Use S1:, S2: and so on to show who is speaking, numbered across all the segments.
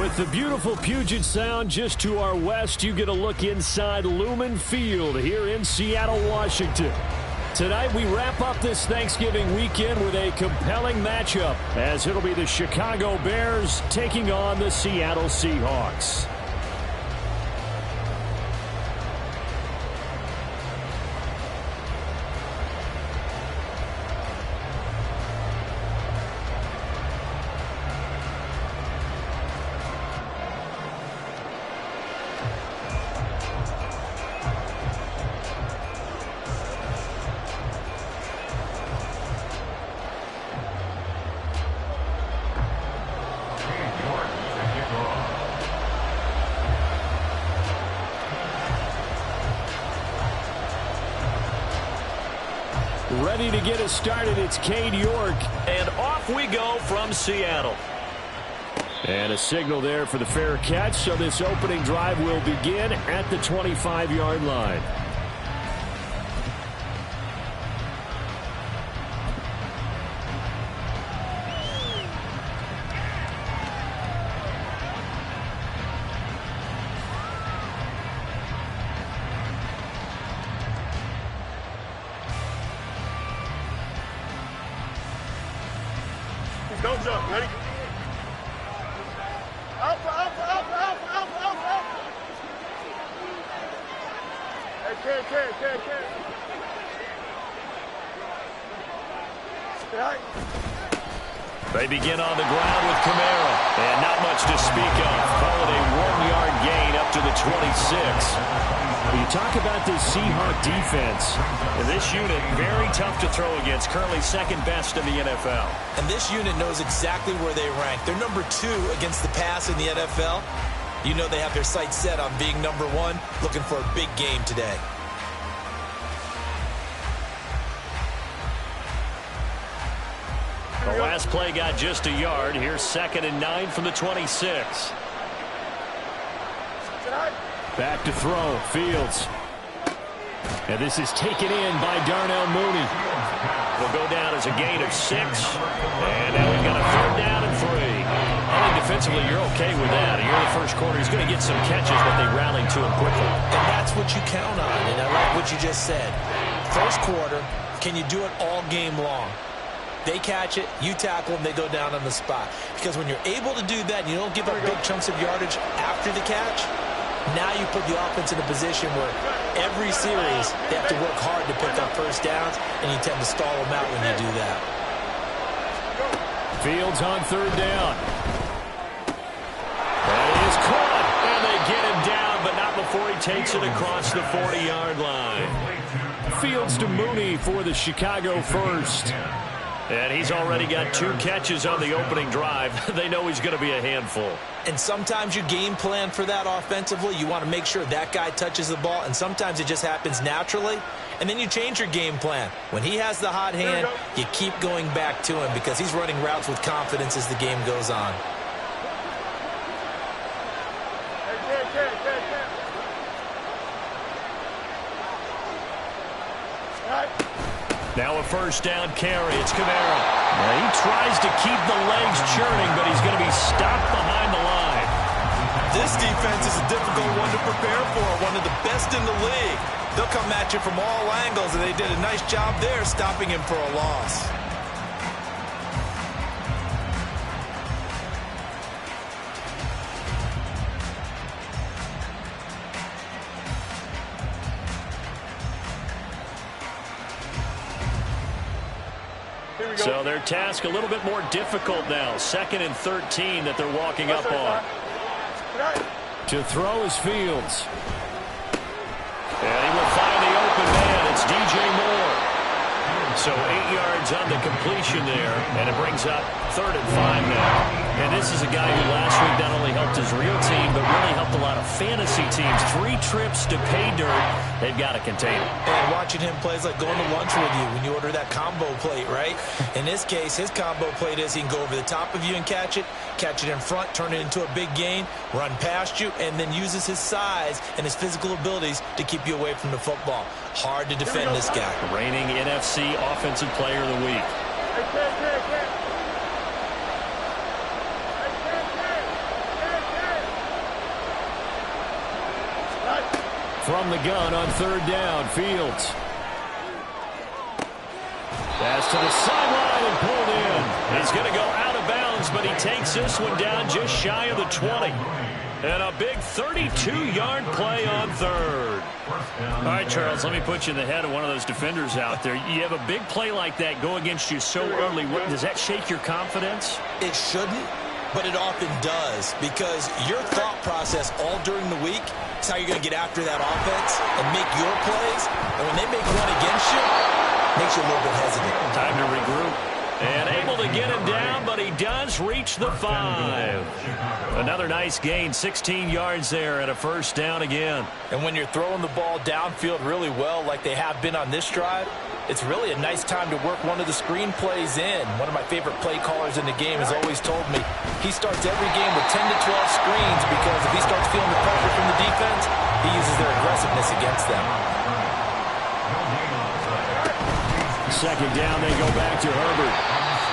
S1: With the beautiful Puget Sound just to our west, you get a look inside Lumen Field here in Seattle, Washington. Tonight we wrap up this Thanksgiving weekend with a compelling matchup, as it'll be the Chicago Bears taking on the Seattle Seahawks. Ready to get us started, it's Cade York.
S2: And off we go from Seattle.
S1: And a signal there for the fair catch, so this opening drive will begin at the 25-yard line.
S3: Don't jump. Ready? Alpha, alpha, alpha, alpha, alpha, alpha, alpha. Hey, Ken. Stay high.
S2: They begin on the ground with Kamara. And not much to speak of. Followed a 1-yard gain up to the 26.
S1: You talk about this Seahawk defense.
S2: And this unit, very tough to throw against. Currently second best in the NFL.
S4: And this unit knows exactly where they rank. They're number 2 against the pass in the NFL. You know they have their sights set on being number 1, looking for a big game today.
S2: The last play got just a yard. Here's 2nd and 9 from the 26.
S1: Back to throw, Fields. And this is taken in by Darnell Mooney.
S2: Will go down as a gain of 6. And now we've got a 3rd down and 3. I think defensively you're okay with that. Here in the first quarter, he's going to get some catches, but they rallied to him quickly.
S4: And that's what you count on, and I like what you just said. First quarter, can you do it all game long? They catch it, you tackle them, they go down on the spot. Because when you're able to do that and you don't give up big chunks of yardage after the catch, now you put the offense in a position where every series they have to work hard to pick up first downs, and you tend to stall them out when you do that.
S1: Fields on 3rd down. And he is caught, and they get him down, but not before he takes it across the 40-yard line. Fields to Mooney for the Chicago first.
S2: And he's already got 2 catches on the opening drive. They know he's going to be a handful.
S4: And sometimes you game plan for that offensively. You want to make sure that guy touches the ball, and sometimes it just happens naturally. And then you change your game plan. When he has the hot hand, you keep going back to him because he's running routes with confidence as the game goes on.
S2: Now a 1st down carry. It's Kamara. Now he tries to keep the legs churning, but he's going to be stopped behind the line.
S4: This defense is a difficult one to prepare for, one of the best in the league. They'll come at you from all angles, and they did a nice job there stopping him for a loss.
S2: So their task a little bit more difficult now. 2nd and 13 that they're walking up on.
S1: To throw is Fields.
S2: And he will find the open man. It's DJ Moore. So 8 yards on the completion there, and it brings up 3rd and 5 now. And this is a guy who last week not only helped his real team, but really helped a lot of fantasy teams. 3 trips to pay dirt. They've got to contain him.
S4: And watching him play is like going to lunch with you when you order that combo plate, right? In this case, his combo plate is he can go over the top of you and catch it in front, turn it into a big gain, run past you, and then uses his size and his physical abilities to keep you away from the football. Hard to defend this guy.
S2: Reigning NFC Offensive Player of the Week.
S1: From the gun on third down, Fields. Pass to the sideline and pulled in. He's going to go out of bounds, but he takes this one down just shy of the 20. And a big 32-yard play on third. All right, Charles, let me put you in the head of one of those defenders out there. You have a big play like that go against you so early. Does that shake your confidence?
S4: It shouldn't, but it often does, because your thought process all during the week is how you're going to get after that offense and make your plays. And when they make one against you, it makes you a little bit hesitant.
S1: Time to regroup. And able to get him down, but he does reach the 5. Another nice gain, 16 yards there, and a first down again.
S4: And when you're throwing the ball downfield really well like they have been on this drive, it's really a nice time to work one of the screen plays in. One of my favorite play callers in the game has always told me he starts every game with 10 to 12 screens, because if he starts feeling the pressure from the defense, he uses their aggressiveness against them.
S1: Second down, they go back to Herbert.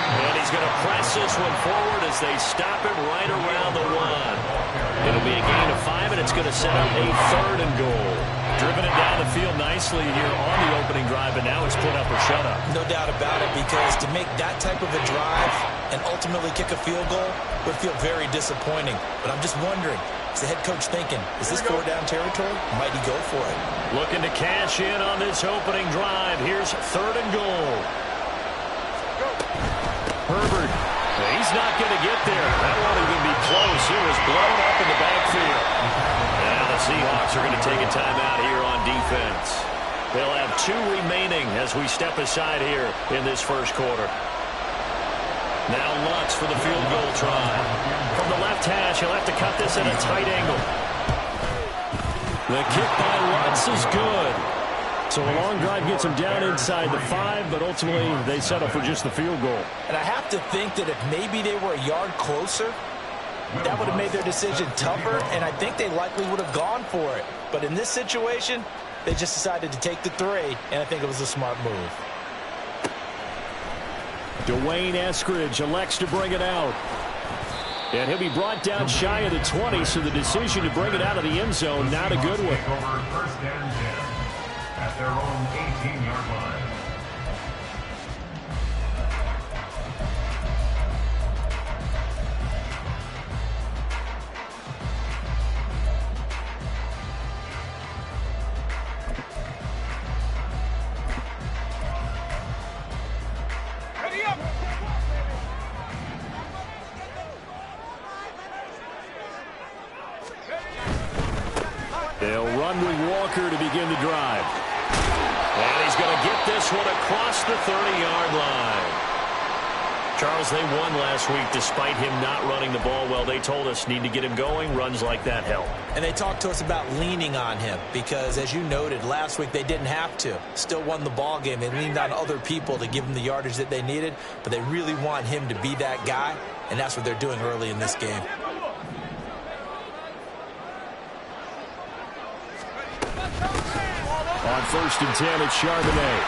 S1: And he's going to press this one forward as they stop him right around the 1. It'll be a gain of 5, and it's going to set up a 3rd and goal. Driven it down the field nicely here on the opening drive, and now it's put up or shut up.
S4: No doubt about it, because to make that type of a drive and ultimately kick a field goal would feel very disappointing. But I'm just wondering, is the head coach thinking, is this 4-down territory? Might he go for it?
S1: Looking to cash in on this opening drive. Here's 3rd and goal. Herbert. He's not going to get there. That won't even be close. It was blown up in the backfield. Now the Seahawks are going to take a timeout here on defense. They'll have 2 remaining as we step aside here in this first quarter. Now Lutz for the field goal try. From the left hash, he'll have to cut this at a tight angle. The kick by Lutz is good. So a long drive gets him down inside the 5, but ultimately they settle for just the field goal.
S4: And I have to think that if maybe they were a yard closer, that would have made their decision tougher, and I think they likely would have gone for it. But in this situation, they just decided to take the 3, and I think it was a smart move.
S1: Dwayne Eskridge elects to bring it out. And he'll be brought down shy of the 20, so the decision to bring it out of the end zone, not a good one.
S5: First and 10 at their own 18-yard line.
S1: They'll run with Walker to begin the drive. And he's going to get this one across the 30-yard line. Charles, they won last week despite him not running the ball well. They told us need to get him going. Runs like that help.
S4: And they talked to us about leaning on him because, as you noted, last week they didn't have to. Still won the ball game. They leaned on other people to give them the yardage that they needed, but they really want him to be that guy, and that's what they're doing early in this game.
S1: On 1st and 10, it's Charbonnet.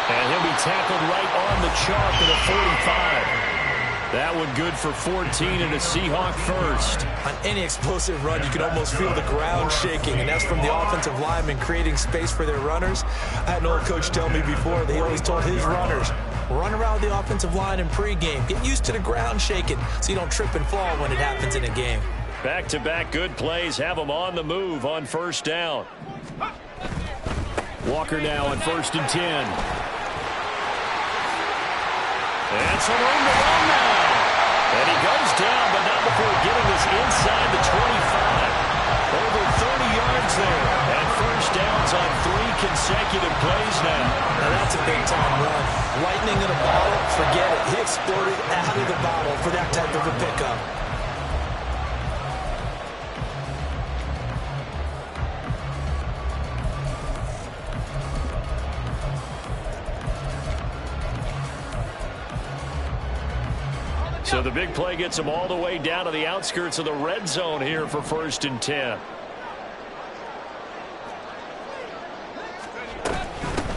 S1: And he'll be tackled right on the chalk at a 45. That one good for 14 and a Seahawk first.
S4: On any explosive run, you can almost feel the ground shaking, and that's from the offensive linemen creating space for their runners. I had an old coach tell me before, they always told his runners, run around the offensive line in pregame. Get used to the ground shaking so you don't trip and fall when it happens in a game.
S1: Back-to-back good plays have them on the move on 1st down. Walker now on 1st and 10. And some room to run now. And he goes down, but not before getting this inside the 25. Over 30 yards there. And 1st downs on 3 consecutive plays now.
S4: Now that's a big-time run. Lightning in a bottle, forget it. He exploded out of the bottle for that type of a pickup.
S1: So the big play gets them all the way down to the outskirts of the red zone here for 1st and 10.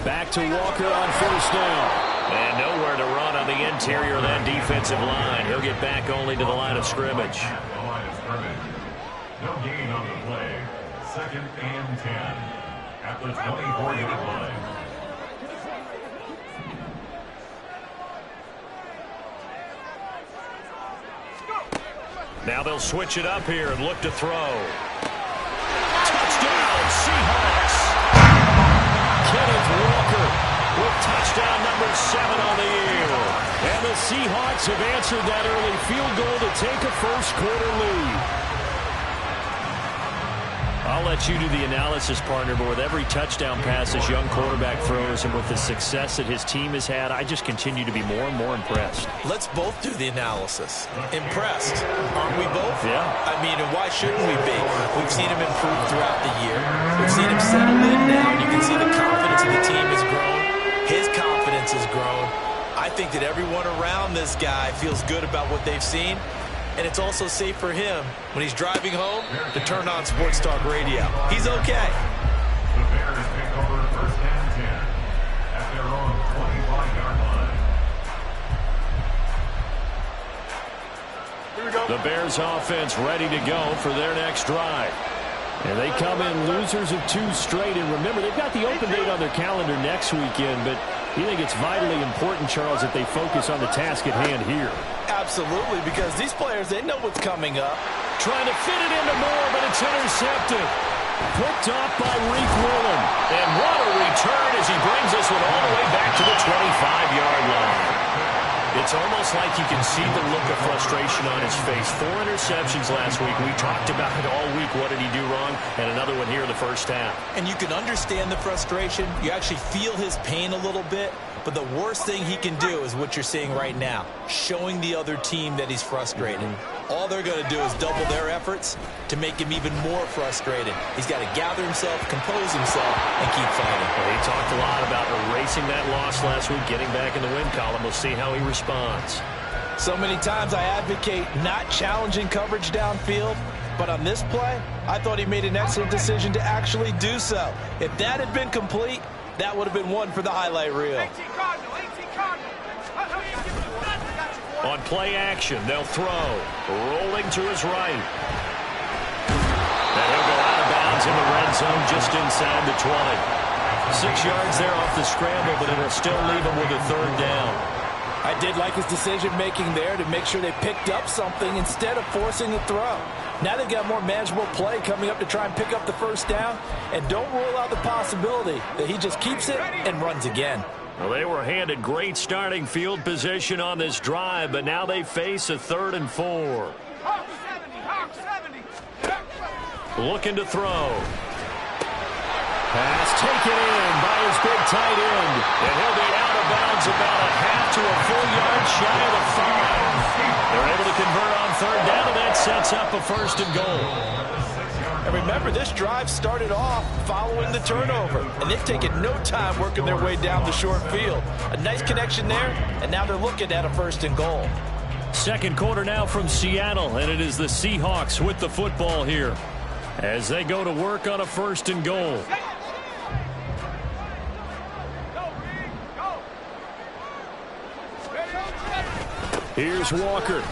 S1: Back to Walker on 1st down. And nowhere to run on the interior of that defensive line. He'll get back only to the line of scrimmage.
S5: No gain on the play. 2nd and 10 at the 24-yard line.
S2: Now they'll switch it up here and look to throw. Touchdown, Seahawks. Kenneth Walker with touchdown number 7 on the year.
S1: And the Seahawks have answered that early field goal to take a first-quarter lead.
S2: I'll let you do the analysis, partner, but with every touchdown pass this young quarterback throws and with the success that his team has had, I just continue to be more and more impressed.
S4: Let's both do the analysis. Impressed, aren't we both?
S2: Yeah.
S4: I mean, and why shouldn't we be? We've seen him improve throughout the year. We've seen him settle in now, and you can see the confidence of the team has grown. His confidence has grown. I think that everyone around this guy feels good about what they've seen. And it's also safe for him when he's driving home to turn on Sports Talk Radio. He's okay.
S5: The Bears take over 1st and 10 at their own 25-yard line.
S3: Here we go.
S1: The Bears offense ready to go for their next drive. And they come in losers of 2 straight. And remember, they've got the open date on their calendar next weekend, but you think it's vitally important, Charles, that they focus on the task at hand here.
S4: Absolutely, because these players, they know what's coming up.
S1: Trying to fit it into Moore, but it's intercepted. Picked off by Reek Woolen.
S2: And what a return as he brings this one all the way back to the 25-yard line. It's almost like you can see the look of frustration on his face. 4 interceptions last week. We talked about it all week. What did he do wrong? And another one here in the first half.
S4: And you can understand the frustration. You actually feel his pain a little bit. But the worst thing he can do is what you're seeing right now, showing the other team that he's frustrated. All they're going to do is double their efforts to make him even more frustrated. He's got to gather himself, compose himself, and keep fighting.
S2: Well, he talked a lot about erasing that loss last week, getting back in the win column. We'll see how he responds.
S4: So many times I advocate not challenging coverage downfield, but on this play, I thought he made an excellent decision to actually do so. If that had been complete, that would have been one for the highlight reel.
S2: On play action, they'll throw. Rolling to his right. And he'll go out of bounds in the red zone just inside the 20. 6 yards there off the scramble, but it'll still leave him with a 3rd down.
S4: I did like his decision-making there to make sure they picked up something instead of forcing the throw. Now they've got more manageable play coming up to try and pick up the 1st down, and don't rule out the possibility that he just keeps it and runs again.
S2: Well, they were handed great starting field position on this drive, but now they face a 3rd and 4. Looking to throw.
S1: Pass taken in by his big tight end.
S2: And he'll be out of bounds about a half to a full yard shy of the 5. They're able to convert on 3rd down, and that sets up a 1st and goal.
S4: And remember, this drive started off following the turnover, and they've taken no time working their way down the short field. A nice connection there, and now they're looking at a 1st and goal.
S1: 2nd quarter now from Seattle, and it is the Seahawks with the football here as they go to work on a 1st and goal. Here's Walker.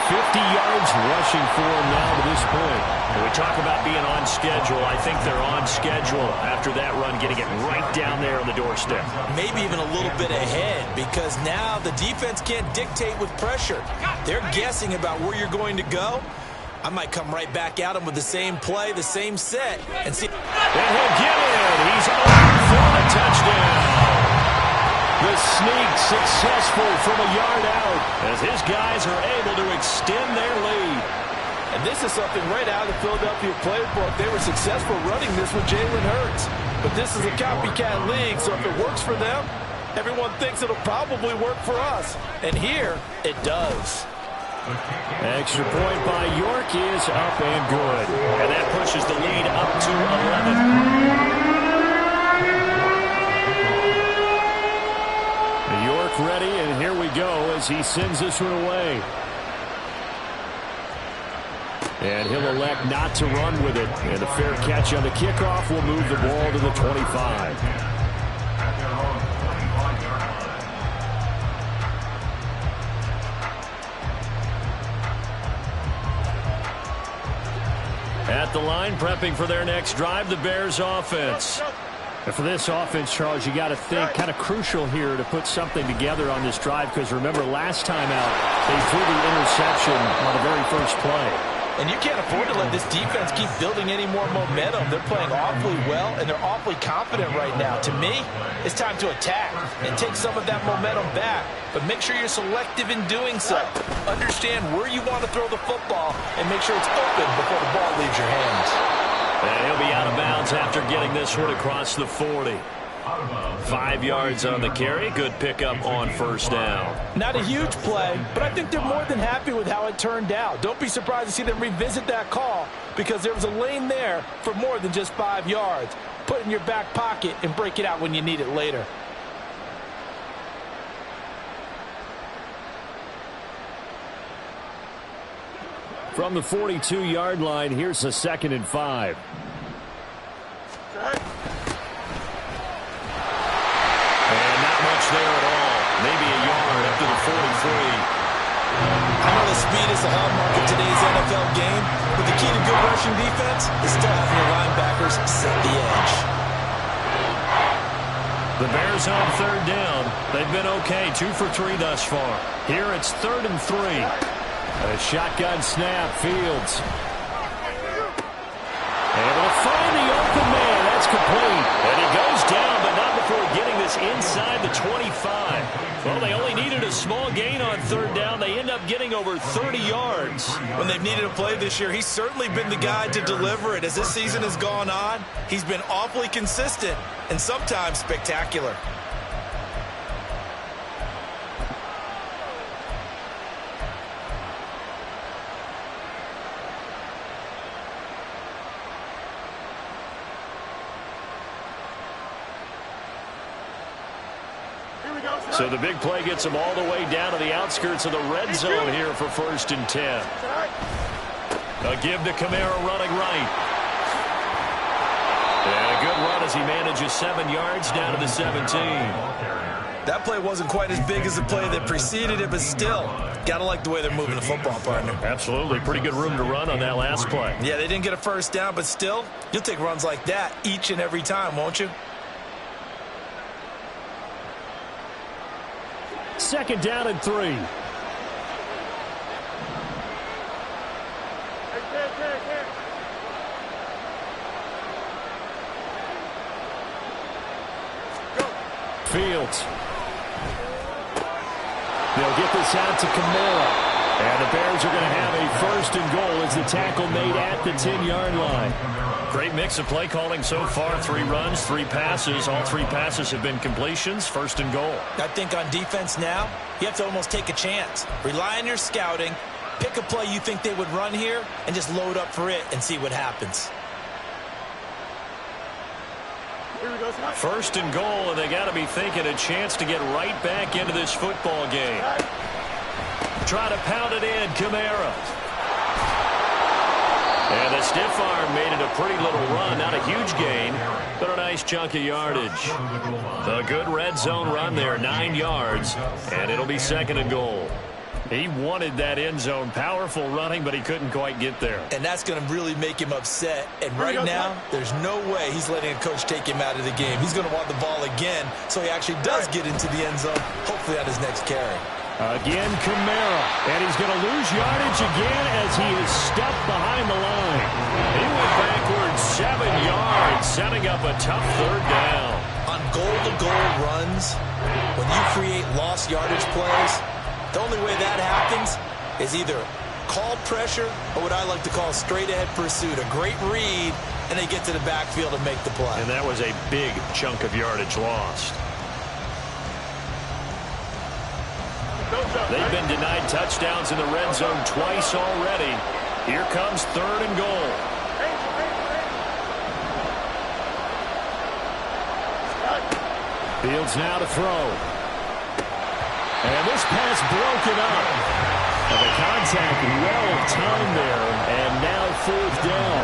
S1: 50 yards rushing for him now to this point.
S2: When we talk about being on schedule, I think they're on schedule after that run, getting it right down there on the doorstep.
S4: Maybe even a little bit ahead, because now the defense can't dictate with pressure. They're guessing about where you're going to go. I might come right back at him with the same play, the same set, and see.
S2: And he'll get it. He's open for the touchdown.
S1: The sneak successful from a yard out
S2: as his guys are able to extend their lead.
S4: And this is something right out of the Philadelphia playbook. They were successful running this with Jalen Hurts. But this is a copycat league, so if it works for them, everyone thinks it'll probably work for us. And here, it does.
S1: Extra point by York is up and good.
S2: And that pushes the lead up to 11.
S1: York ready, and here we go as he sends this one away. And he'll elect not to run with it. And a fair catch on the kickoff will move the ball to the 25.
S2: At the line, prepping for their next drive, the Bears offense.
S1: And for this offense, Charles, you got to think kind of crucial here to put something together on this drive, because remember last time out they threw the interception on the very first play.
S4: And you can't afford to let this defense keep building any more momentum. They're playing awfully well, and they're awfully confident right now. To me, it's time to attack and take some of that momentum back. But make sure you're selective in doing so. Understand where you want to throw the football and make sure it's open before the ball leaves your hands.
S2: And he'll be out of bounds after getting this one across the 40. 5 yards on the carry. Good pickup on first down.
S4: Not a huge play, but I think they're more than happy with how it turned out. Don't be surprised to see them revisit that call, because there was a lane there for more than just 5 yards. Put it in your back pocket and break it out when you need it later.
S1: From the 42-yard line, here's a 2nd and 5.
S2: And not much there at all. Maybe a yard up to the 43.
S4: I know that speed is the hallmark of today's NFL game, but the key to good rushing defense is still having your linebackers set the edge.
S2: The Bears on 3rd down. They've been okay, 2 for 3 thus far. Here it's 3rd and 3.
S1: A shotgun snap, Fields. Able to find the open man. That's complete.
S2: And he goes down, but not before getting this inside the 25. Well, they only needed a small gain on 3rd down. They end up getting over 30 yards.
S4: When they've needed a play this year, he's certainly been the guy to deliver it. As this season has gone on, he's been awfully consistent and sometimes spectacular.
S2: So the big play gets them all the way down to the outskirts of the red zone here for 1st and 10. A give to Kamara running right. And a good run as he manages 7 yards down to the 17.
S4: That play wasn't quite as big as the play that preceded it, but still, got to like the way they're moving the football, partner.
S2: Absolutely. Pretty good room to run on that last play.
S4: Yeah, they didn't get a 1st down, but still, you'll take runs like that each and every time, won't you?
S1: 2nd down and 3. Fields. They'll get this out to Kamara. And the Bears are going to have a 1st and goal as the tackle made at the 10-yard line.
S2: Great mix of play calling so far. 3 runs, 3 passes. All 3 passes have been completions. 1st and goal.
S4: I think on defense now, you have to almost take a chance. Rely on your scouting. Pick a play you think they would run here and just load up for it and see what happens.
S2: 1st and goal, and they got to be thinking a chance to get right back into this football game. Try to pound it in, Kamara. And the stiff arm made it a pretty little run. Not a huge gain, but a nice chunk of yardage. A good red zone run there, 9 yards, and it'll be 2nd and goal. He wanted that end zone. Powerful running, but he couldn't quite get there.
S4: And that's going to really make him upset. And right now, there's no way he's letting a coach take him out of the game. He's going to want the ball again, so he actually does get into the end zone, hopefully on his next carry.
S1: Again, Kamara. And he's going to lose yardage again as he is stuck behind the line.
S2: He went backwards 7 yards, setting up a tough 3rd down.
S4: On goal-to-goal runs, when you create lost yardage plays, the only way that happens is either called pressure or what I like to call straight-ahead pursuit. A great read, and they get to the backfield and make the play.
S2: And that was a big chunk of yardage lost. They've been denied touchdowns in the red zone twice already. Here comes 3rd and goal.
S1: Fields now to throw. And this pass broken up. And the contact well timed there. And now 4th down.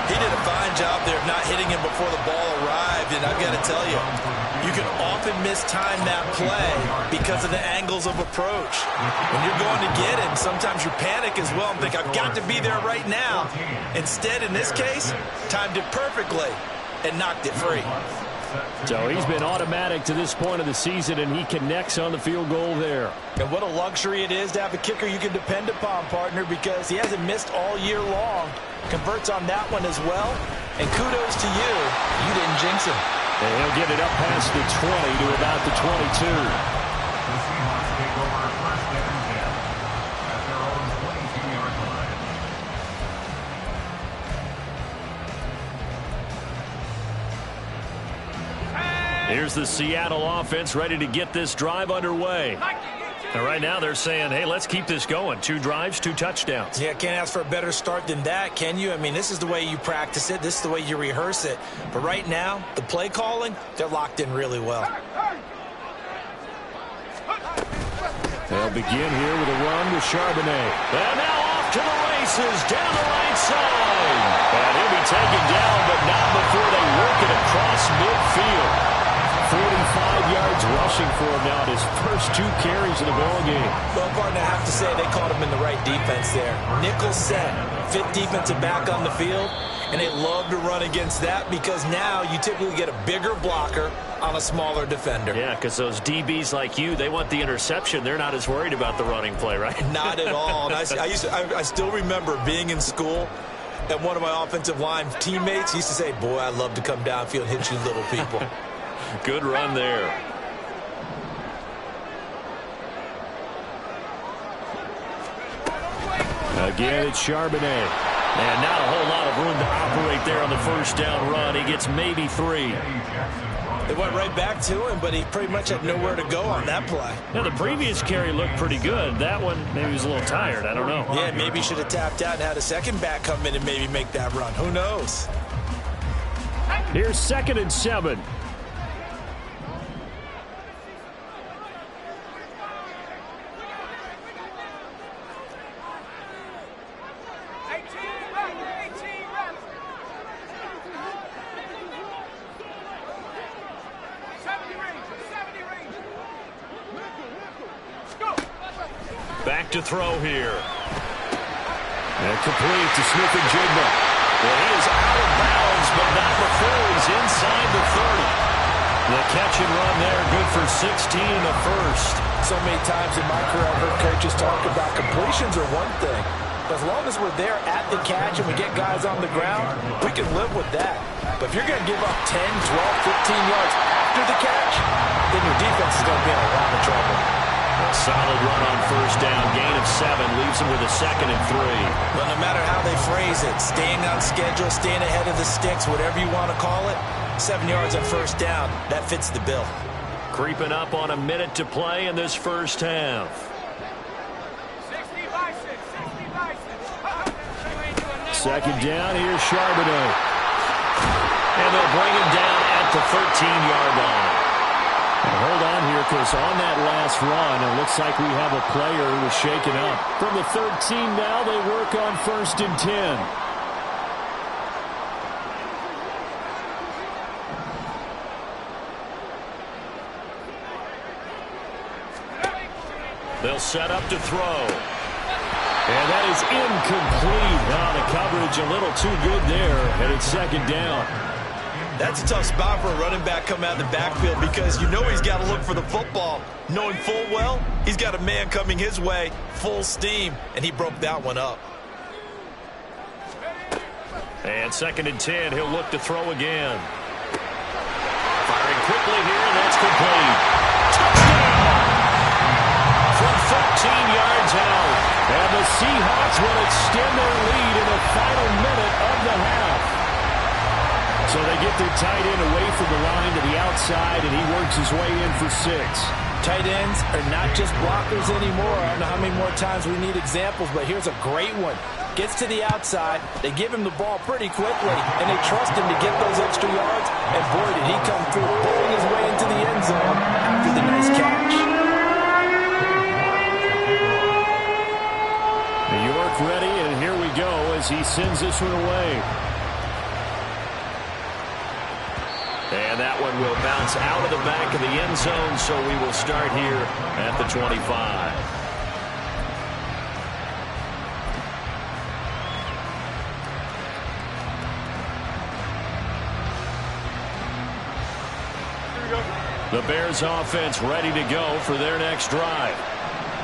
S4: He did a fine job there of not hitting him before the ball arrived. and I've got to tell you, you can often mistime that play because of the angles of approach. When you're going to get it, sometimes you panic as well and think, I've got to be there right now. Instead, in this case, timed it perfectly and knocked it free.
S1: So he's been automatic to this point of the season, and he connects on the field goal there.
S4: And what a luxury it is to have a kicker you can depend upon, partner, because he hasn't missed all year long. Converts on that one as well. And kudos to you. You didn't jinx him.
S1: And he'll get it up past the 20 to about the 22.
S5: The Seahawks take over first down and 10 at their own 22-yard line.
S1: Here's the Seattle offense ready to get this drive underway. And right now they're saying, hey, let's keep this going. 2 drives, 2 touchdowns.
S4: Yeah, can't ask for a better start than that, can you? I mean, this is the way you practice it. This is the way you rehearse it. But right now, the play calling, they're locked in really well.
S1: They'll begin here with a run with Charbonnet. And now off to the races down the right side. And he'll be taken down, but not before they work it across midfield. 45 yards rushing for him now at his first 2 carries in the ball game.
S4: Well, partner, I have to say they caught him in the right defense there. Nickel set, 5th defensive back on the field, and they love to run against that because now you typically get a bigger blocker on a smaller defender.
S2: Yeah, because those DBs like you, they want the interception. They're not as worried about the running play, right?
S4: Not at all. And I still remember being in school, and one of my offensive line teammates used to say, boy, I love to come downfield and hit you little people.
S2: Good run there.
S1: Again, it's Charbonnet.
S2: And not a whole lot of room to operate there on the first down run. He gets maybe 3.
S4: They went right back to him, but he pretty much had nowhere to go on that play.
S2: Now, the previous carry looked pretty good. That one, maybe he was a little tired. I don't know.
S4: Yeah, maybe he should have tapped out and had a second back come in and maybe make that run. Who knows?
S1: Here's 2nd and 7.
S2: Back to throw here.
S1: And complete to Smith-Njigba.
S2: Well, he is out of bounds, but not before he's inside the 30.
S1: The catch and run there, good for 16 in the first.
S4: So many times in my career I've heard coaches talk about completions are one thing. But as long as we're there at the catch and we get guys on the ground, we can live with that. But if you're going to give up 10, 12, 15 yards after the catch, then your defense is going to be in a lot of trouble.
S2: A solid run on first down. Gain of 7 leaves him with a 2nd and 3.
S4: Well, no matter how they phrase it, staying on schedule, staying ahead of the sticks, whatever you want to call it, 7 yards on first down, that fits the bill.
S2: Creeping up on a minute to play in this first half.
S1: 2nd down, here's Charbonnet.
S2: And they'll bring him down at the 13-yard line.
S1: Hold on here, because on that last run, it looks like we have a player who was shaken up. From the 13 now, they work on 1st and 10.
S2: They'll set up to throw.
S1: And that is incomplete. Now the coverage a little too good there, and it's 2nd down.
S4: That's a tough spot for a running back coming out of the backfield because you know he's got to look for the football, knowing full well he's got a man coming his way, full steam, and he broke that one up.
S2: And 2nd and 10, he'll look to throw again. Firing quickly here, and that's complete. Touchdown! From 13 yards out.
S1: And the Seahawks will extend their lead in the final minute of the half. So they get their tight end away from the line to the outside, and he works his way in for 6.
S4: Tight ends are not just blockers anymore. I don't know how many more times we need examples, but here's a great one. Gets to the outside, they give him the ball pretty quickly, and they trust him to get those extra yards, and boy, did he come through, bowling his way into the end zone after the nice catch.
S1: New York ready, and here we go as he sends this one away.
S2: And that one will bounce out of the back of the end zone, so we will start here at the 25. The Bears offense ready to go for their next drive.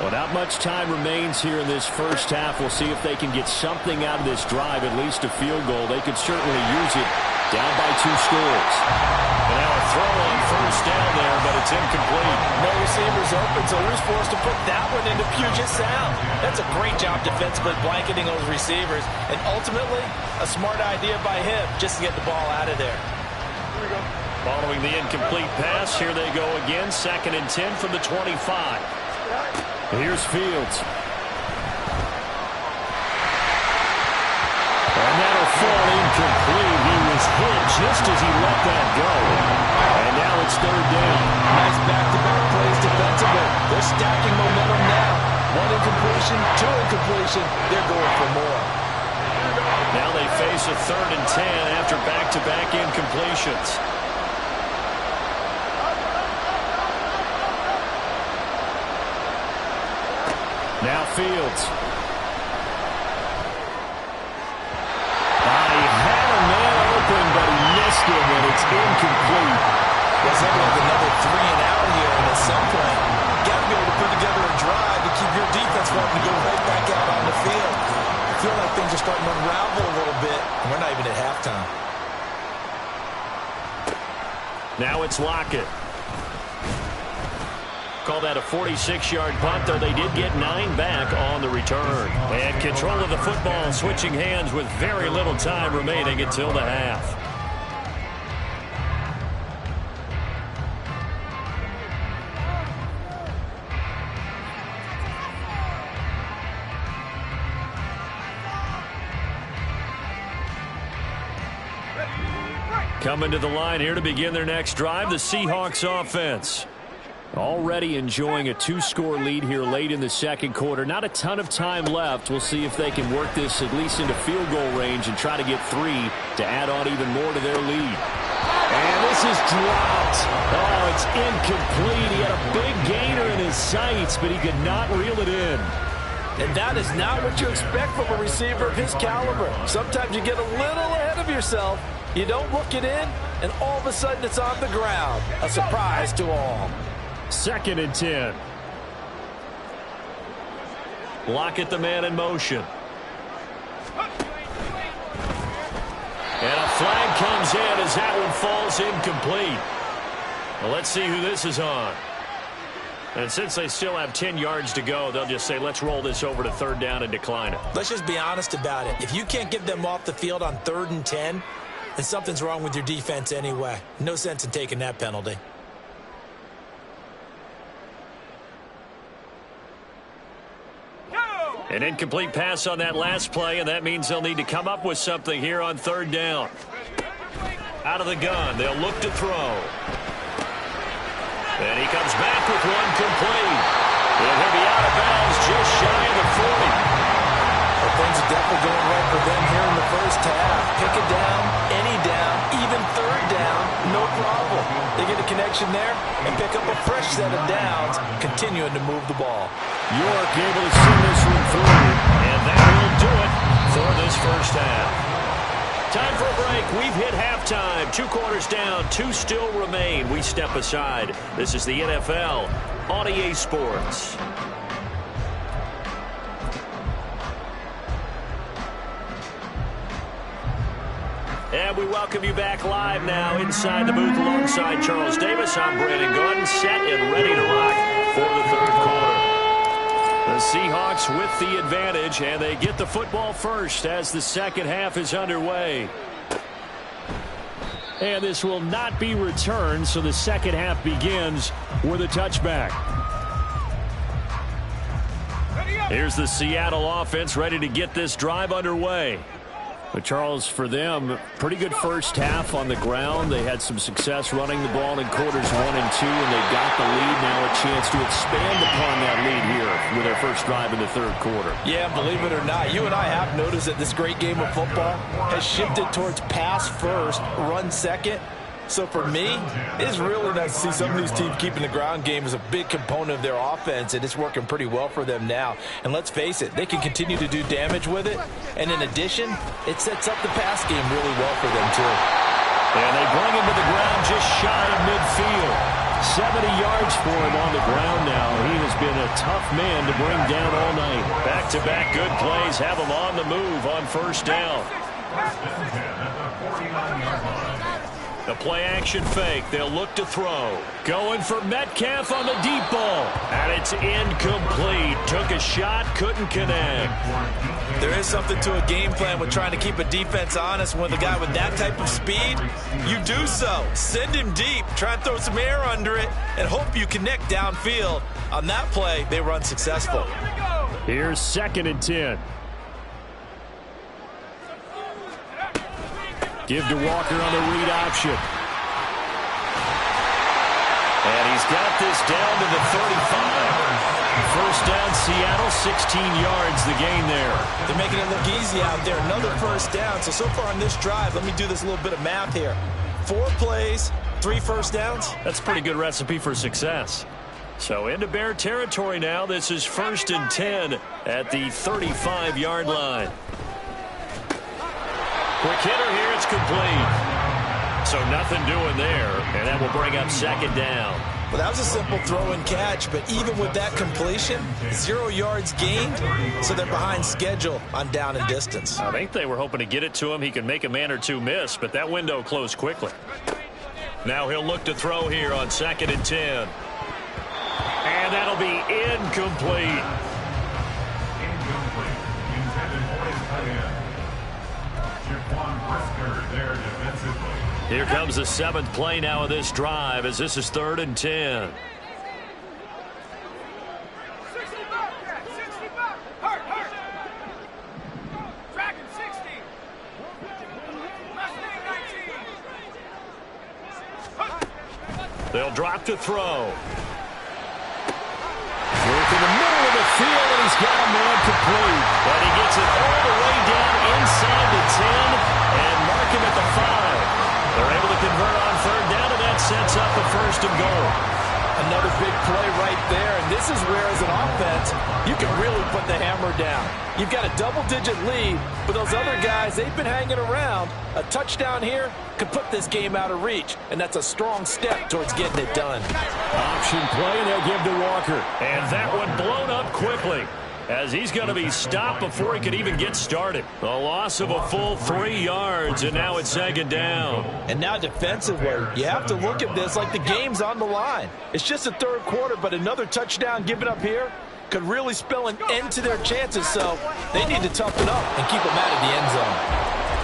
S1: Well, not much time remains here in this first half. We'll see if they can get something out of this drive, at least a field goal. They could certainly use it down by 2 scores.
S2: And now a throw on first down there, but it's incomplete.
S4: No receivers open, so Bruce forced to put that one into Puget Sound. That's a great job defensively blanketing those receivers. And ultimately, a smart idea by him just to get the ball out of there.
S3: Here we go.
S2: Following the incomplete pass, here they go again. 2nd and 10 from the 25.
S1: Here's Fields. And that'll fall incomplete. He was hit just as he let that go. And now it's 3rd down.
S4: Nice back-to-back plays defensively. They're stacking momentum now. 1 incompletion, 2 incompletion. They're going for more.
S2: Now they face a 3rd and 10 after back-to-back incompletions.
S1: Now Fields. He had a man open, but he missed him, and it's incomplete.
S4: There's like another 3 and out here, and at some point, you got to be able to put together a drive to keep your defense wanting to go right back out on the field. I feel like things are starting to unravel a little bit, and we're not even at halftime.
S2: Now it's Lockett. Call that a 46-yard punt, though they did get 9 back on the return. And control of the football, switching hands with very little time remaining until the half. Coming to the line here to begin their next drive, the Seahawks offense.
S1: Already enjoying a 2-score lead here late in the second quarter. Not a ton of time left. We'll see if they can work this at least into field goal range and try to get 3 to add on even more to their lead. And this is dropped. Oh, it's incomplete. He had a big gainer in his sights, but he could not reel it in.
S4: And that is not what you expect from a receiver of his caliber. Sometimes you get a little ahead of yourself. You don't look it in, and all of a sudden it's on the ground. A surprise to all.
S1: 2nd and 10.
S2: Lockett, the man in motion. And a flag comes in as that one falls incomplete. Well, let's see who this is on. And since they still have 10 yards to go, they'll just say, let's roll this over to 3rd down and decline it.
S4: Let's just be honest about it. If you can't get them off the field on 3rd and 10, then something's wrong with your defense anyway. No sense in taking that penalty.
S2: An incomplete pass on that last play, and that means they'll need to come up with something here on 3rd down. Out of the gun, they'll look to throw. And he comes back with one complete. And he'll be out of bounds just shy of the 40.
S4: Well, things are definitely going right for them here in the first half. Pick a down, any down, even 3rd down, no problem. They get a connection there and pick up a fresh set of downs, continuing to move the ball.
S1: York able to send this one through.
S2: And that will do it for this first half. Time for a break. We've hit halftime. 2 quarters down, 2 still remain. We step aside. This is the NFL on EA Sports. And we welcome you back live now inside the booth alongside Charles Davis. I'm Brandon Gaudin, set and ready to rock for the 3rd quarter. The Seahawks with the advantage, and they get the football first as the second half is underway.
S1: And this will not be returned, so the second half begins with a touchback.
S2: Here's the Seattle offense ready to get this drive underway.
S1: But Charles, for them, pretty good first half on the ground. They had some success running the ball in quarters 1 and 2, and they got the lead. Now a chance to expand upon that lead here with their first drive in the 3rd quarter.
S4: Yeah, believe it or not, you and I have noticed that this great game of football has shifted towards pass first, run second. So for me, it's really nice to see some of these teams keeping the ground game as a big component of their offense, and it's working pretty well for them now. And let's face it, they can continue to do damage with it. And in addition, it sets up the pass game really well for them too.
S1: And they bring him to the ground just shy of midfield. 70 yards for him on the ground now. He has been a tough man to bring down all night.
S2: Back-to-back good plays have him on the move on first down. The play-action fake. They'll look to throw. Going for Metcalf on the deep ball. And it's incomplete. Took a shot, couldn't connect.
S4: There is something to a game plan with trying to keep a defense honest. With a guy with that type of speed, you do so. Send him deep. Try and throw some air under it and hope you connect downfield. On that play, they were unsuccessful.
S1: Here's 2nd and 10. Give to Walker on the read option.
S2: And he's got this down to the 35. First down, Seattle, 16 yards the gain there.
S4: They're making it look easy out there. Another first down. So far on this drive, let me do this little bit of math here. 4 plays, 3 first downs.
S2: That's a pretty good recipe for success. So into Bear territory now. This is 1st and 10 at the 35-yard line. Quick hitter here, it's complete. So nothing doing there, and that will bring up 2nd down.
S4: Well, that was a simple throw and catch, but even with that completion, 0 yards gained, so they're behind schedule on down and distance.
S2: I think they were hoping to get it to him. He could make a man or two miss, but that window closed quickly. Now he'll look to throw here on 2nd and 10. And that'll be incomplete. Here comes the 7th play now of this drive as this is 3rd and 10. They'll drop to throw.
S1: Work in the middle of the field, and he's got a man complete.
S2: But he gets it all the way down inside the 10 and mark him at the 5. They're able to convert on 3rd down, and that sets up a 1st and goal.
S4: Another big play right there, and this is where, as an offense, you can really put the hammer down. You've got a double-digit lead, but those other guys, they've been hanging around. A touchdown here could put this game out of reach, and that's a strong step towards getting it done.
S1: Option play, and they'll give to Walker.
S2: And that one blown up quickly, as he's going to be stopped before he could even get started. A loss of a full 3 yards, and now it's 2nd down.
S4: And now defensively, you have to look at this like the game's on the line. It's just the 3rd quarter, but another touchdown given up here could really spell an end to their chances, so they need to toughen up and keep them out of the end zone.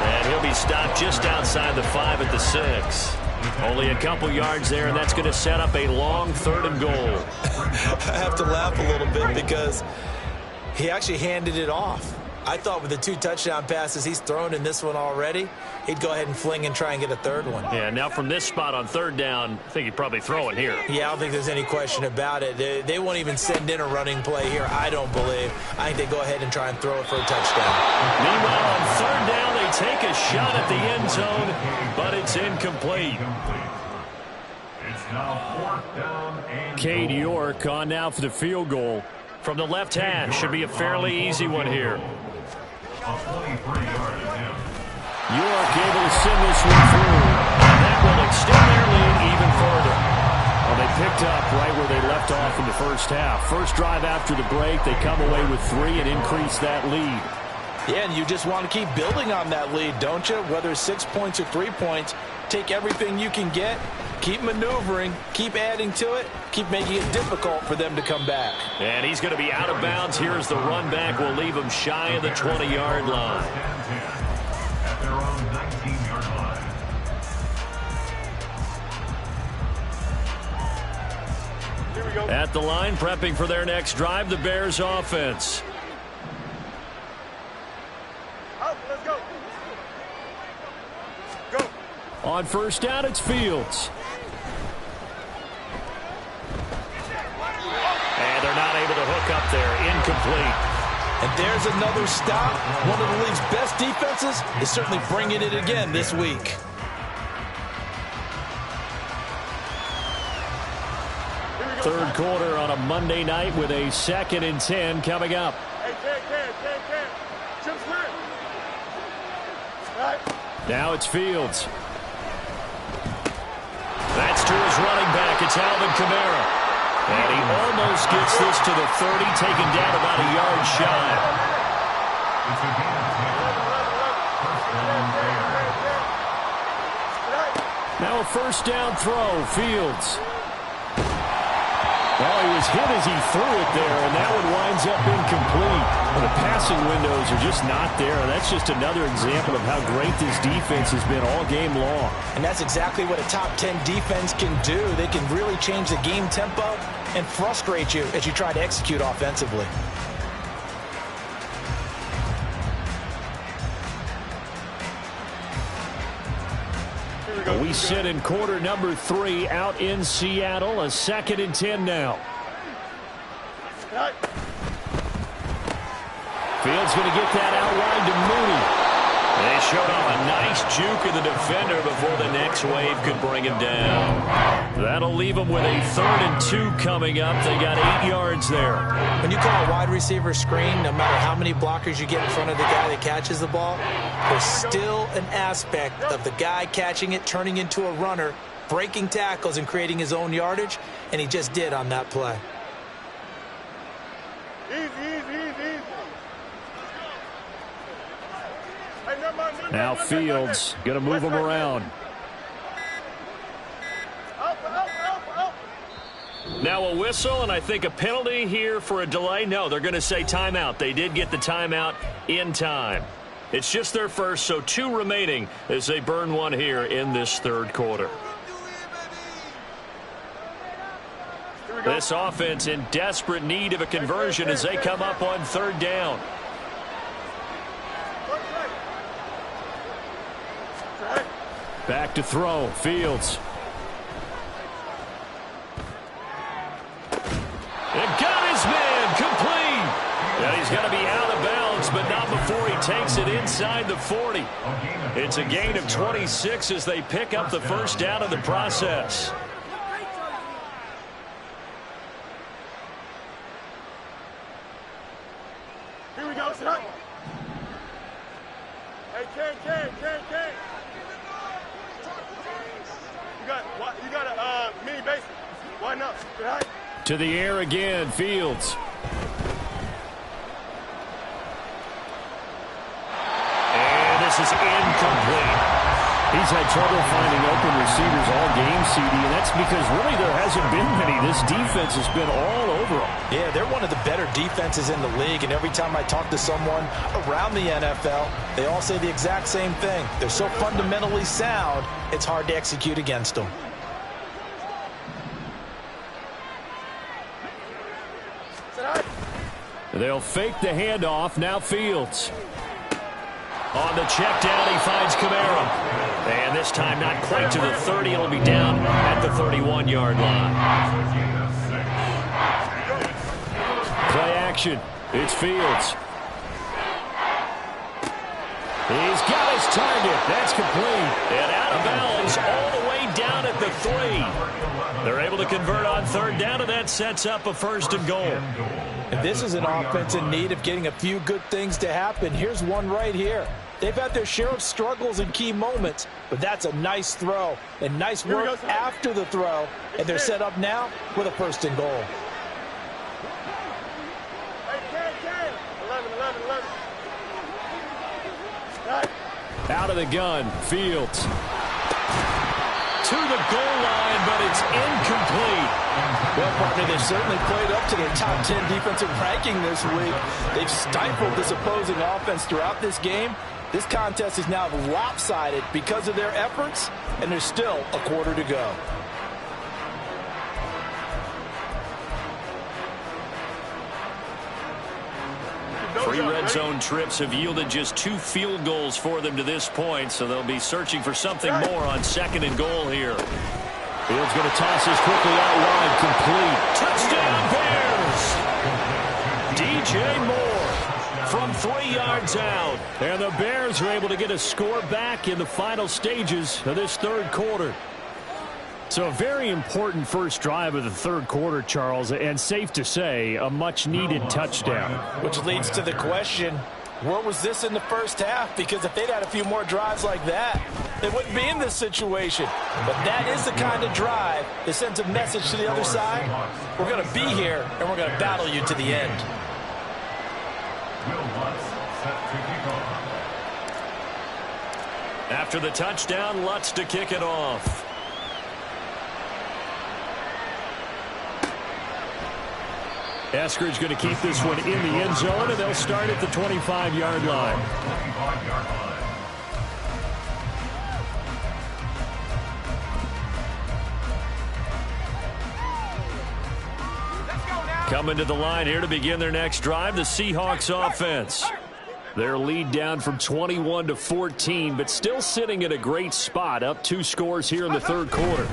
S2: And he'll be stopped just outside the 5 at the 6. Only a couple yards there, and that's going to set up a long 3rd and goal.
S4: I have to laugh a little bit because he actually handed it off. I thought with the 2 touchdown passes he's thrown in this one already, he'd go ahead and fling and try and get a 3rd one.
S2: Yeah, now from this spot on 3rd down, I think he'd probably throw it here.
S4: Yeah, I don't think there's any question about it. They won't even send in a running play here, I don't believe. I think they go ahead and try and throw it for a touchdown.
S2: Meanwhile, on 3rd down, they take a shot at the end zone, but it's incomplete.
S5: It's now 4th down and
S1: Cade York on now for the field goal.
S2: From the left hash, should be a fairly easy one here.
S5: a 23-yard attempt.
S1: York able to send this one through.
S2: That will extend their lead even further.
S1: Well, they picked up right where they left off in the first half. First drive after the break, they come away with 3 and increase that lead.
S4: Yeah, and you just want to keep building on that lead, don't you? Whether it's 6 points or 3 points, take everything you can get, keep maneuvering, keep adding to it, keep making it difficult for them to come back.
S2: And he's going to be out of bounds. Here's the run back. Will leave him shy of the 20-yard line.
S5: At their own 19-yard line.
S3: Here we go.
S2: At the line, prepping for their next drive, the Bears offense.
S3: Out, let's go. Go.
S1: On first down, it's Fields.
S2: And they're not able to hook up there. Incomplete.
S4: And there's another stop. One of the league's best defenses is certainly bringing it again this week.
S1: Third quarter on a Monday night with a 2nd and 10 coming up.
S3: Hey, Ken. Chip's lit. Right.
S1: Now it's Fields. That's to his running back. It's Alvin Kamara. And he almost gets this to the 30, taken down about a yard shy.
S5: It's a gain of 10. First down there.
S1: Now a first down throw. Fields. Well, he was hit as he threw it there, and that one winds up incomplete. The passing windows are just not there. That's just another example of how great this defense has been all game long.
S4: And that's exactly what a top 10 defense can do. They can really change the game tempo and frustrate you as you try to execute offensively.
S1: We sit in quarter number 3 out in Seattle. A 2nd and 10 now. Fields going to get that out wide to Mooney. They showed off a nice juke of the defender before the next wave could bring him down. That'll leave them with a 3rd and 2 coming up. They got 8 yards there.
S4: When you call a wide receiver screen, no matter how many blockers you get in front of the guy that catches the ball, there's still an aspect of the guy catching it, turning into a runner, breaking tackles and creating his own yardage, and he just did on that play.
S3: Easy.
S1: Now Fields going to move him around. Now a whistle, and I think a penalty here for a delay. No, they're going to say timeout. They did get the timeout in time. It's just their first, so 2 remaining as they burn one here in this 3rd quarter. This offense in desperate need of a conversion as they come up on 3rd down. Back to throw. Fields. And got his man complete. And he's going to be out of bounds, but not before he takes it inside the 40. It's a gain of 26 as they pick up the first down in the process.
S3: Here we go, son. Hey, Ken. You got a mini base. Why not? Right?
S1: To the air again, Fields. And this is incomplete. He's had trouble finding open receivers all game, CD, and that's because really there hasn't been many. This defense has been all over them.
S4: Yeah, they're one of the better defenses in the league, and every time I talk to someone around the NFL, they all say the exact same thing. They're so fundamentally sound, it's hard to execute against them.
S1: They'll fake the handoff. Now Fields. On the check down, he finds Kamara. And this time not quite to the 30. It'll be down at the 31-yard line. Play action. It's Fields. He's got his target. That's complete. And out of bounds all the way down at the 3. They're able to convert on 3rd down, and that sets up a 1st and goal.
S4: And this is an offense in need of getting a few good things to happen. Here's one right here. They've had their share of struggles in key moments, but that's a nice throw and nice work after the throw. And they're set up now with a 1st and goal.
S3: Hey, 11.
S1: Out of the gun, Fields. To the goal line, but it's incomplete.
S4: Well, partner, they've certainly played up to their top 10 defensive ranking this week. They've stifled this opposing offense throughout this game. This contest is now lopsided because of their efforts, and there's still a quarter to go.
S1: Three red zone trips have yielded just 2 field goals for them to this point, so they'll be searching for something more on 2nd and goal here. Fields going to toss this quickly out wide, complete. Touchdown Bears! DJ Moore from 3 yards out. And the Bears are able to get a score back in the final stages of this 3rd quarter. So a very important first drive of the third quarter, Charles, and safe to say, a much-needed touchdown.
S4: Which leads to the question, where was this in the first half? Because if they'd had a few more drives like that, they wouldn't be in this situation. But that is the kind of drive that sends a message to the other side. We're going to be here, and we're going to battle you to the end.
S2: After the touchdown, Lutz to kick it off.
S1: Eskridge going to keep this one in the end zone, and they'll start at the 25-yard line.
S2: Coming to the line here to begin their next drive, the Seahawks offense. Their lead down from 21 to 14, but still sitting at a great spot, up 2 scores here in the third quarter.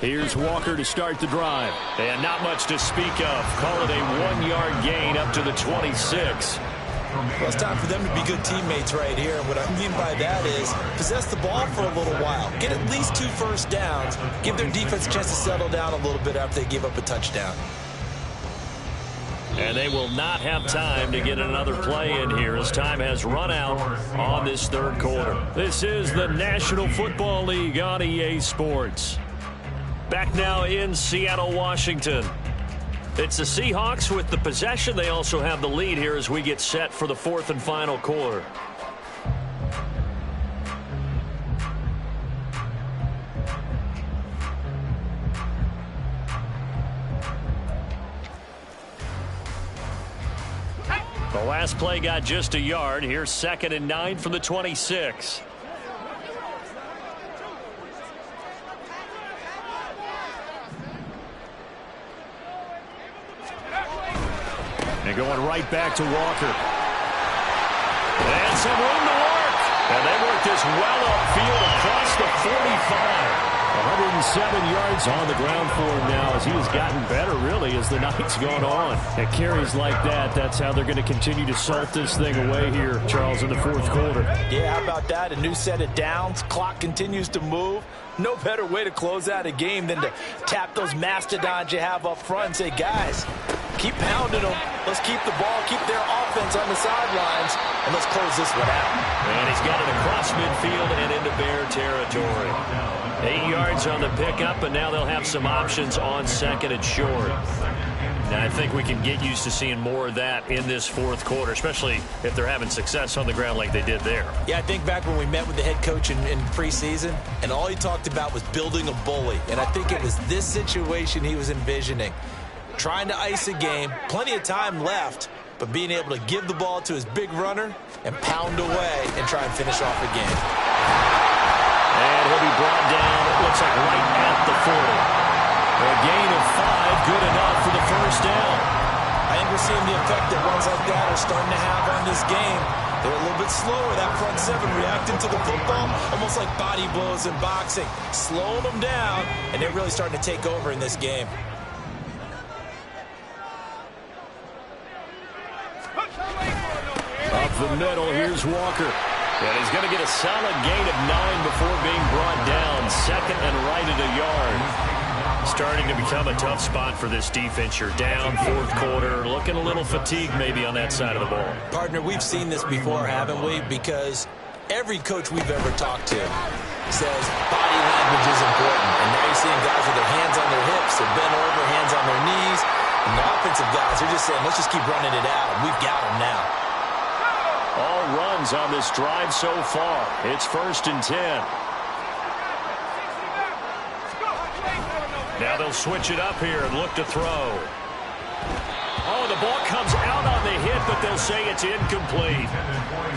S2: Here's Walker to start the drive.
S1: And not much to speak of. Call it a 1-yard gain up to the 26.
S4: Well, it's time for them to be good teammates right here. And what I mean by that is possess the ball for a little while. Get at least 2 first downs. Give their defense a chance to settle down a little bit after they give up a touchdown.
S2: And they will not have time to get another play in here as time has run out on this third quarter.
S1: This is the National Football League on EA Sports.
S2: Back now in Seattle, Washington. It's the Seahawks with the possession. They also have the lead here as we get set for the 4th and final quarter. The last play got just a yard. Here's 2nd and 9 from the 26.
S1: And going right back to Walker.
S2: And some room to work. And they work this well upfield across the 45.
S1: 107 yards on the ground for him now as he has gotten better, really, as the night's gone on. At carries like that, that's how they're going to continue to salt this thing away here, Charles, in the fourth quarter.
S4: Yeah, how about that? A new set of downs. Clock continues to move. No better way to close out a game than to tap those mastodons you have up front and say, guys, keep pounding them. Let's keep the ball, keep their offense on the sidelines, and let's close this one out.
S2: And he's got it across midfield and into Bear territory. 8 yards on the pickup, and now they'll have some options on 2nd and short. Now, I think we can get used to seeing more of that in this fourth quarter, especially if they're having success on the ground like they did there.
S4: Yeah, I think back when we met with the head coach in preseason, and all he talked about was building a bully. And I think it was this situation he was envisioning. Trying to ice a game, plenty of time left, but being able to give the ball to his big runner and pound away and try and finish off the game.
S2: And he'll be brought down, it looks like right at the 40. A gain of 5, good enough for the first down.
S4: I think we're seeing the effect that runs like that are starting to have on this game. They're a little bit slower, that front 7 reacting to the football, almost like body blows in boxing, slowing them down, and they're really starting to take over in this game.
S1: Up the middle, here's Walker.
S2: And he's going to get a solid gain of 9 before being brought down. 2nd and right at a yard. Starting to become a tough spot for this defense. You're down, fourth quarter, looking a little fatigued maybe on that side of the ball.
S4: Partner, we've seen this before, haven't we? Because every coach we've ever talked to says body language is important. And now you're seeing guys with their hands on their hips, they're bent over, hands on their knees. And the offensive guys are just saying, let's just keep running it out. We've got them now.
S2: All runs on this drive so far. It's 1st and 10. Now they'll switch it up here and look to throw. Oh, the ball comes out on the hit, but they'll say it's incomplete.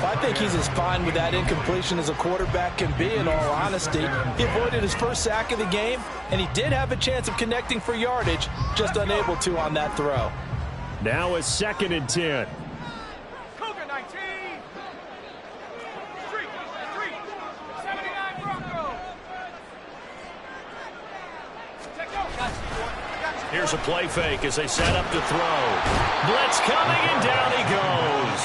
S4: I think he's as fine with that incompletion as a quarterback can be, in all honesty. He avoided his first sack of the game, and he did have a chance of connecting for yardage, just unable to on that throw.
S1: Now it's 2nd and 10.
S3: Cougar 19. Street, 79 Broncos.
S2: Here's a play fake as they set up to throw. Blitz coming, and down he goes.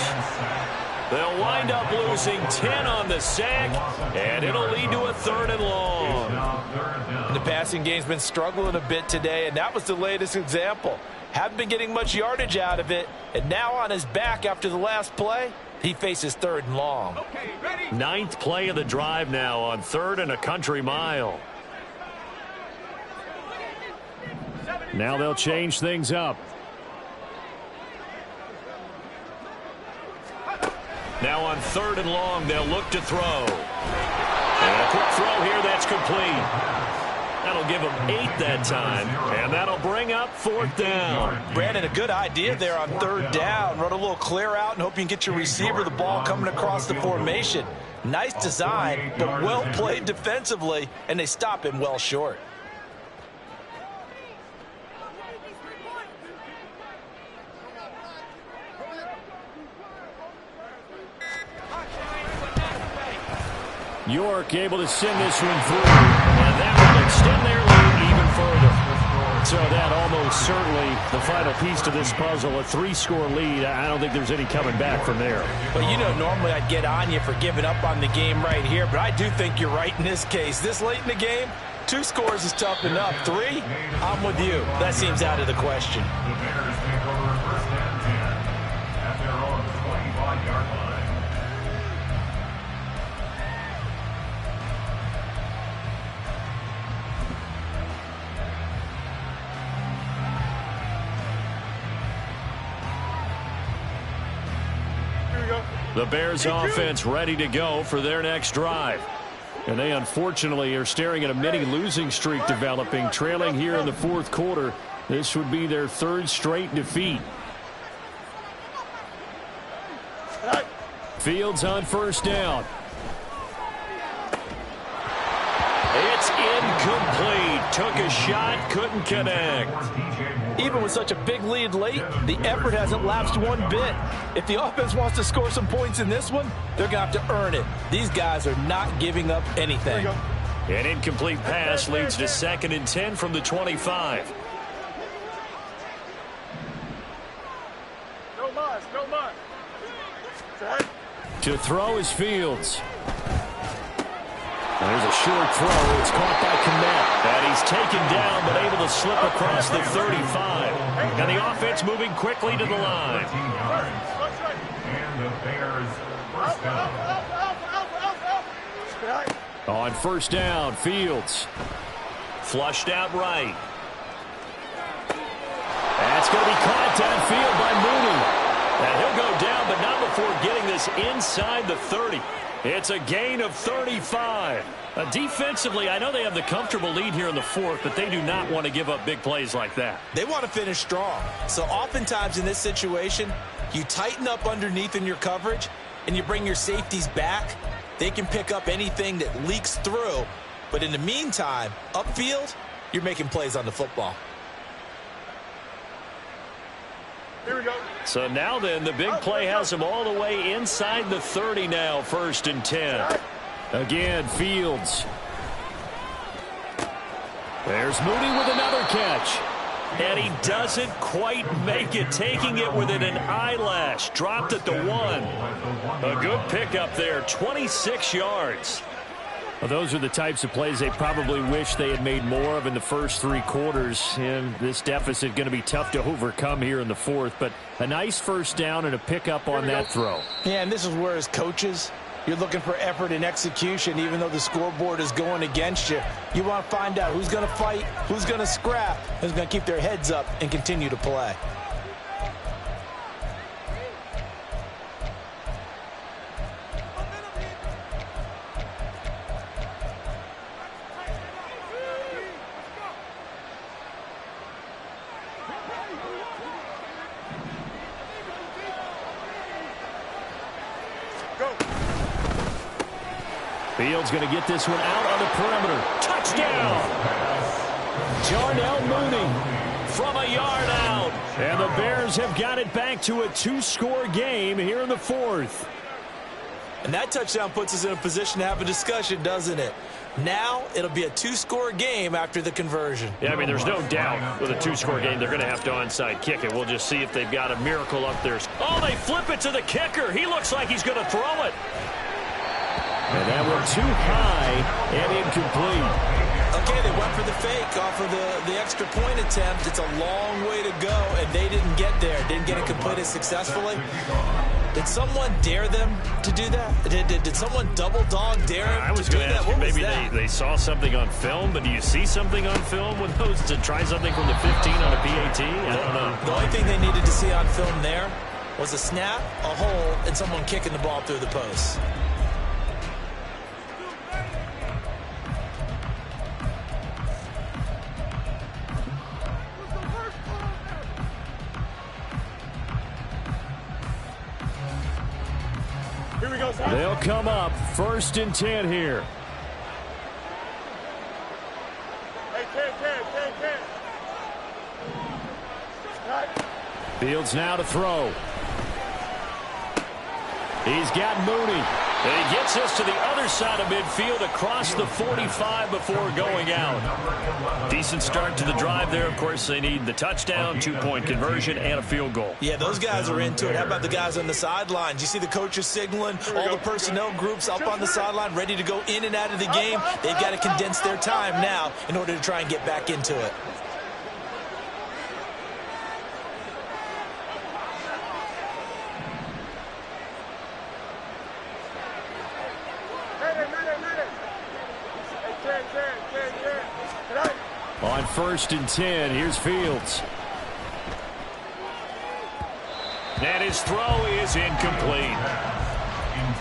S2: They'll wind up losing 10 on the sack, and it'll lead to a 3rd and long.
S4: And the passing game's been struggling a bit today, and that was the latest example. Haven't been getting much yardage out of it, and now on his back after the last play, he faces 3rd and long.
S3: Okay, ready?
S2: 9th play of the drive now on 3rd and a country mile.
S1: Now they'll change things up.
S2: Now on 3rd and long, they'll look to throw. And a quick throw here that's complete. That'll give them 8 that time, and that'll bring up 4th down.
S4: Brandon, a good idea there on 3rd down. Run a little clear out and hope you can get your receiver the ball coming across the formation. Nice design, but well played defensively, and they stop him well short.
S1: York able to send this one through. And that will extend their lead even further. So that almost certainly the final piece to this puzzle, a 3-score lead. I don't think there's any coming back from there.
S4: But you know, normally I'd get on you for giving up on the game right here, but I do think you're right in this case. This late in the game, 2 scores is tough enough. 3, I'm with you. That seems out of the question.
S5: The Bears take over 1st and 10 at their own 25-yard line.
S1: The Bears offense ready to go for their next drive. And they unfortunately are staring at a mini losing streak developing, trailing here in the 4th quarter. This would be their 3rd straight defeat. Fields on 1st down.
S2: It's incomplete. Took a shot, couldn't connect.
S4: Even with such a big lead late, the effort hasn't lapsed one bit. If the offense wants to score some points in this one, they're going to have to earn it. These guys are not giving up anything.
S2: An incomplete pass leads to 2nd and 10 from the 25.
S3: No muss, no muss.
S1: To throw is Fields. There's a short throw. It's caught by Kmet.
S2: And he's taken down, but able to slip across the 35. And the offense moving quickly to the line.
S5: 13 yards. And the Bears 1st down.
S1: On 1st down, Fields.
S2: Flushed out right.
S1: That's going to be caught downfield by Mooney.
S2: And he'll go down, but not before getting this inside the 30. It's a gain of 35. Defensively, I know they have the comfortable lead here in the 4th, but they do not want to give up big plays like that.
S4: They want to finish strong. So oftentimes in this situation, you tighten up underneath in your coverage, and you bring your safeties back. They can pick up anything that leaks through. But in the meantime, upfield, you're making plays on the football.
S3: Here we go.
S2: So now then, the big play has them all the way inside the 30 now, 1st and 10.
S1: Again, Fields. There's Mooney with another catch.
S2: And he doesn't quite make it, taking it within an eyelash. Dropped at the 1. A good pickup there, 26 yards.
S1: Well, those are the types of plays they probably wish they had made more of in the first 3 quarters. And this deficit going to be tough to overcome here in the 4th. But a nice 1st down and a pickup on that throw.
S4: Yeah, and this is where as coaches, you're looking for effort and execution, even though the scoreboard is going against you. You want to find out who's going to fight, who's going to scrap, who's going to keep their heads up and continue to play.
S1: Fields going to get this one out on the perimeter.
S2: Touchdown!
S1: Jarnell Mooney
S2: From a yard out.
S1: And the Bears have got it back to a 2-score game here in the 4th.
S4: And that touchdown puts us in a position to have a discussion, doesn't it? Now it'll be a two-score game after the conversion.
S2: Yeah, I mean, there's no doubt with a two-score game they're going to have to onside kick it. We'll just see if they've got a miracle up there. Oh, they flip it to the kicker. He looks like he's going to throw it.
S1: And that went too high and incomplete.
S4: Okay, they went for the fake off of the extra point attempt. It's a long way to go, and they didn't get there. Didn't get it completed successfully. Did someone dare them to do that? Did someone double dog dare them
S2: I was
S4: to do
S2: going to
S4: that?
S2: ask you,
S4: What was
S2: maybe
S4: that?
S2: they saw something on film, but do you see something on film with those to try something from the 15 on a PAT? I don't know.
S4: The only thing they needed to see on film there was a snap, a hold, and someone kicking the ball through the post.
S3: Here we go, son.
S1: They'll come up 1st and 10 here.
S3: Hey, 10. Right.
S1: Fields now to throw. He's got Mooney.
S2: And he gets us to the other side of midfield across the 45 before going out. Decent start to the drive there. Of course, they need the touchdown, 2-point conversion, and a field goal.
S4: Yeah, those guys are into it. How about the guys on the sidelines? You see the coaches signaling, all the personnel groups up on the sideline ready to go in and out of the game. They've got to condense their time now in order to try and get back into it.
S1: On 1st and 10, here's Fields.
S2: And his throw is incomplete.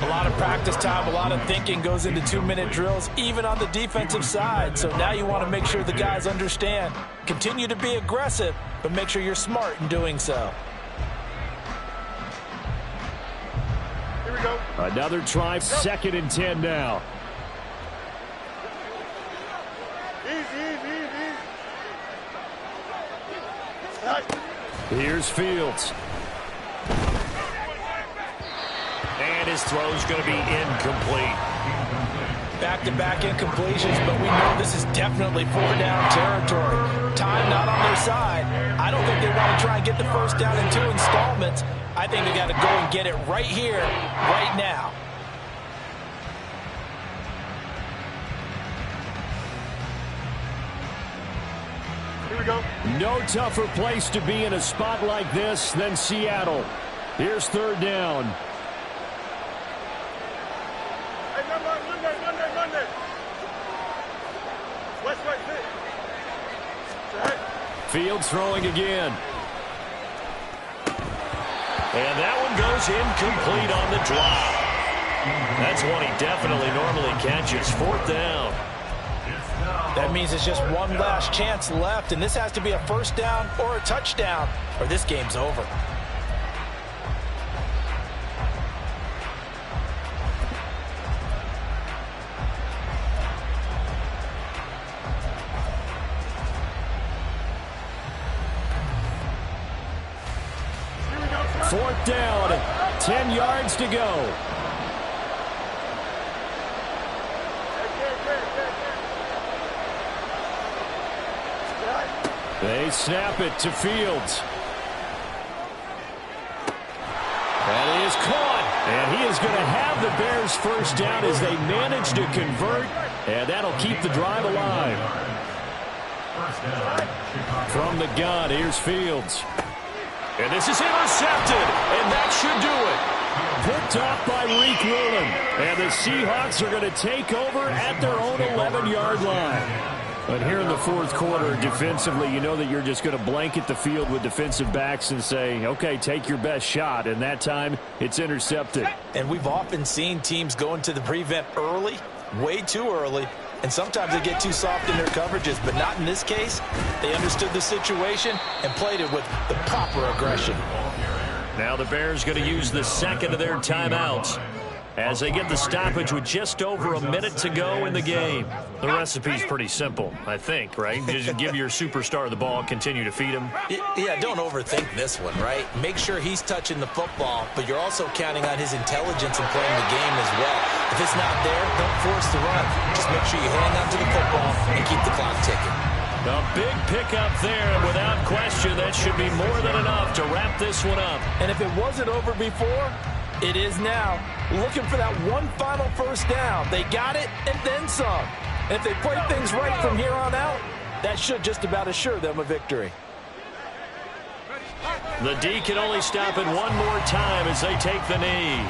S4: A lot of practice time, a lot of thinking goes into 2-minute drills, even on the defensive side. So now you want to make sure the guys understand. Continue to be aggressive, but make sure you're smart in doing so.
S3: Here we go.
S1: Another try, 2nd and 10 now.
S3: Easy. Right.
S1: Here's Fields.
S2: And his throw's going to be incomplete.
S4: Back-to-back incompletions, but we know this is definitely 4-down territory. Time not on their side. I don't think they want to try and get the first down in 2 installments. I think they got to go and get it right here, right now.
S3: Here we go.
S1: No tougher place to be in a spot like this than Seattle. Here's 3rd down.
S3: Hey, Monday. West, sit. Right.
S1: Fields throwing again.
S2: And that one goes incomplete on the drop. That's one he definitely normally catches. 4th down.
S4: That means it's just one last chance left, and this has to be a first down or a touchdown, or this game's over.
S1: Fourth down, 10 yards to go. They snap it to Fields. That is caught. And he is going to have the Bears first down as they manage to convert. And that'll keep the drive alive. From the gun, here's Fields.
S2: And this is intercepted. And that should do it.
S1: Picked off by Reek Rulin. And the Seahawks are going to take over at their own 11-yard line. But here in the fourth quarter, defensively, you know that you're just going to blanket the field with defensive backs and say, okay, take your best shot. And that time, it's intercepted.
S4: And we've often seen teams go into the prevent early, way too early, and sometimes they get too soft in their coverages. But not in this case. They understood the situation and played it with the proper aggression.
S2: Now the Bears going to use the second of their timeouts.
S1: as they get the stoppage with just over a minute to go in the game.
S2: The recipe's pretty simple, I think, right? Just give your superstar the ball, continue to feed him.
S4: Yeah, don't overthink this one, right? Make sure he's touching the football, but you're also counting on his intelligence in playing the game as well. If it's not there, don't force the run. Just make sure you hang on to the football and keep the clock ticking.
S1: A big pickup there, and without question, that should be more than enough to wrap this one up.
S6: And if it wasn't over before, it is now. Looking for that one final first down. They got it and then some. And if they play things right from here on out, that should just about assure them a victory.
S1: The D can only stop it one more time as they take the knee.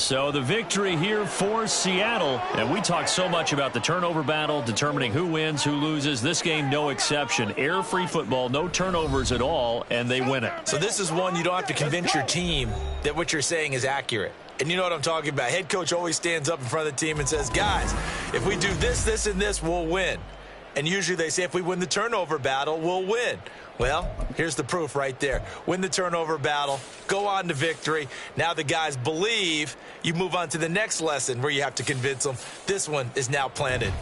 S1: So the victory here for Seattle. And we talked so much about the turnover battle, determining who wins, who loses. This game, no exception. Air-free football, no turnovers at all, and they win it.
S4: So this is one you don't have to convince your team that what you're saying is accurate. And you know what I'm talking about. Head coach always stands up in front of the team and says, guys, if we do this, this, and this, we'll win. And usually they say if we win the turnover battle, we'll win. Well, here's the proof right there. Win the turnover battle, go on to victory. Now the guys believe. You move on to the next lesson where you have to convince them. This one is now planted.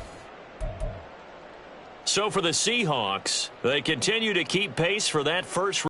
S1: So for the Seahawks, they continue to keep pace for that first